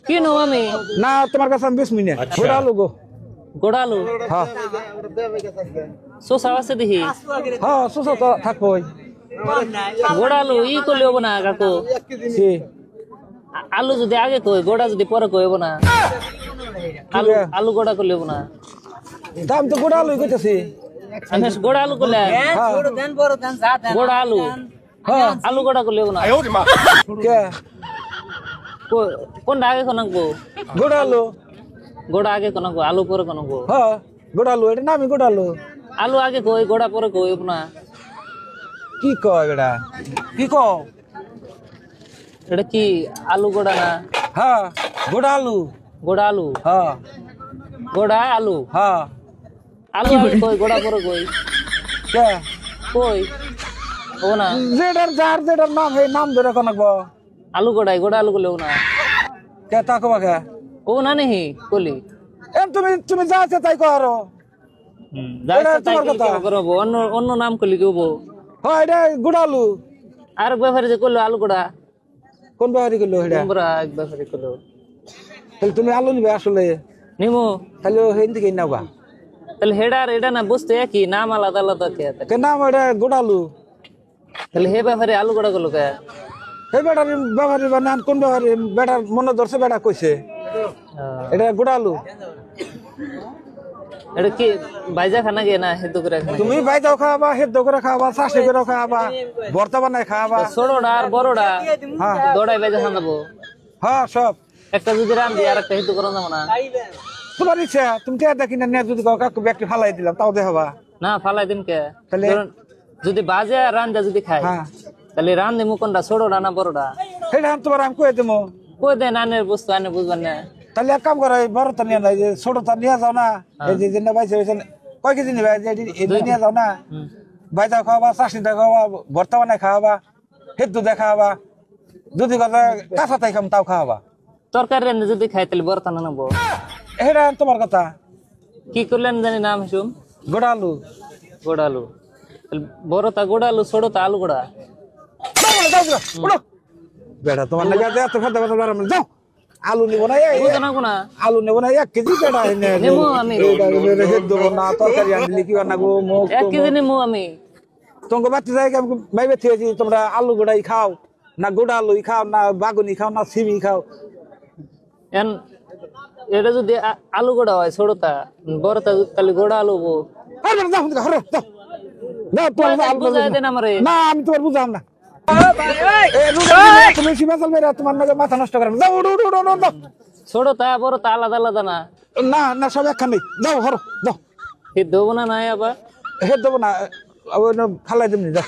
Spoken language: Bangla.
কি নো আমি না তোমার কাছে আমি 20 মিনিট গোড়ালু গো গোড়ালু হ্যাঁ সোসা আছে দেখি হ্যাঁ সুসো তো থাকবই গোড়ালু ই করলে হবো না কাকু কি আলু যদি আগে কই গোড়া যদি পরে কই হবো না আলু আলু গোড়া করলে হবো না দাম তো গোড়ালুই কইতাছি আমি গোড়া আলু করলে গোড়া আলু হ্যাঁ আলু গোড়া করলে হবো না কে কোনটা আগে কোনাকবো গোড়ালু গোড়া আগে কোনাকবো আলু পরে কোনাকবো হ্যাঁ গোড়ালু এটা নামই গোড়ালু আলু আগে কই গোড়া পরে কই হবো না কি কয় এটা কি কও এটা কি আলু গোড়া না হ্যাঁ গোড়ালু গোড়া আলু হ্যাঁ গোড়া আলু হ্যাঁ আলু আগে কই গোড়া পরে কই কে কই ও না যেটার যার যেটার নাম এই নাম ধরে কোনাকবো আলু গোড়াই গোড়া আলু করলে না কে তাকো বাকে ও না নেহি কলি তুমি তুমি যা আছে তাই করো এটা তোমার কথা। করবো অন্য অন্য নাম করলি কেউ হ্যাঁ এটা গোড়ালু আর এক ব্যাপারে যে করলো আলু গোড়া কোন ব্যাপারি করলো এটা তোমরা এক ব্যাপারে করলো তাহলে তুমি আলু নিবে আসলে নিমু তাহলে হেন থেকে নাওবা তাহলে হেডা আর এটা না বুঝতে একই নাম আলাদা আলাদা কে কে নাম এটা গোড়ালু তাহলে হে ব্যাপারে আলু গোড়া করলো কে এই বেটার ব্যাপারি বা নাম কোন ব্যাপারি বেটার মনে ধরছে বেটা কইছে এটা গোড়ালু এটা কি বাইজা খানা গে না হেতু করে খানা তুমি বাইদাও খাওয়াবা হেদ করে খাওয়াবা চাষি করে খাওয়াবা ভর্তা বানাই খাওয়াবা ছোটটা আর বড়টা হ্যাঁ দৌড়াই বাইজা খান যাবো হ্যাঁ সব একটা যদি রান দিয়ে আর একটা হেতু করা যাবো না তোমার ইচ্ছা তুমি কে দেখি না নিয়ে যদি কাকু ব্যক্তি ফালাই দিলাম তাও দেখাবা না ফালাই দিন কে তাহলে? ধরুন, যদি বাজে আর রান্দা যদি খাই হ্যাঁ তাহলে রান দিমু কোনটা ছোটটা না বড়টা সেটা তোমার আমি কয়ে দেবো কই দেন আনের বস্তু আনে বুঝবেন না তাহলে এক কাম করো এই বড়টা নিয়ে না এই যে ছোটটা নিয়ে যাও না এই যে যেটা বাইছে কয় কেজি নিবে এটা নিয়ে যাও না বাইদা খাওয়াবা চাষিটা খাওয়াবা ভর্তা বানাই খাওয়াবা হেতু দেখাবা যদি কথা কাঁচা তাই খাম তাও খাওয়াবা তরকারি রান্ধে যদি খাই তাহলে বরতা না নেবো এটা তোমার কথা কি করলেন জানি নাম হিসুম গোড়ালু গোড়ালু বড়তা গোড়ালু ছোটতা আলু গোড়া বেটা তোমার লাগে এত খেতে খেতে বেড়াম যাও আলু নিব না বুঝে না কোনা আলু নেব না 1 কেজি বেটা নেবো আমি হেদ দেবো না তরকারি আনলি কি বানাবো মুখ 1 কেজি নেবো আমি তোমাকে বাচ্চা জায়গা আমি ভাইবে থেয়েছি তোমরা আলু গোড়াই খাও না গোড়া আলুই খাও না বাগুনি খাও না সিমি খাও এন এটা যদি আলু গোড়া হয় ছোটতা বড়তা তাহলে গোড়া আলু হবো বুঝাই দেন আমারে না আমি তোমার বুঝাম না তুমি সীমা চলবে তোমার নাকি মাথা নষ্ট করেন যাও ছোটতা বড়তা আলাদা আলাদা না না না সব একখান নেই যাও হরো যাও হে দেবো না নাই আবার হেদ দেবো না ফালাই দেবনি যাও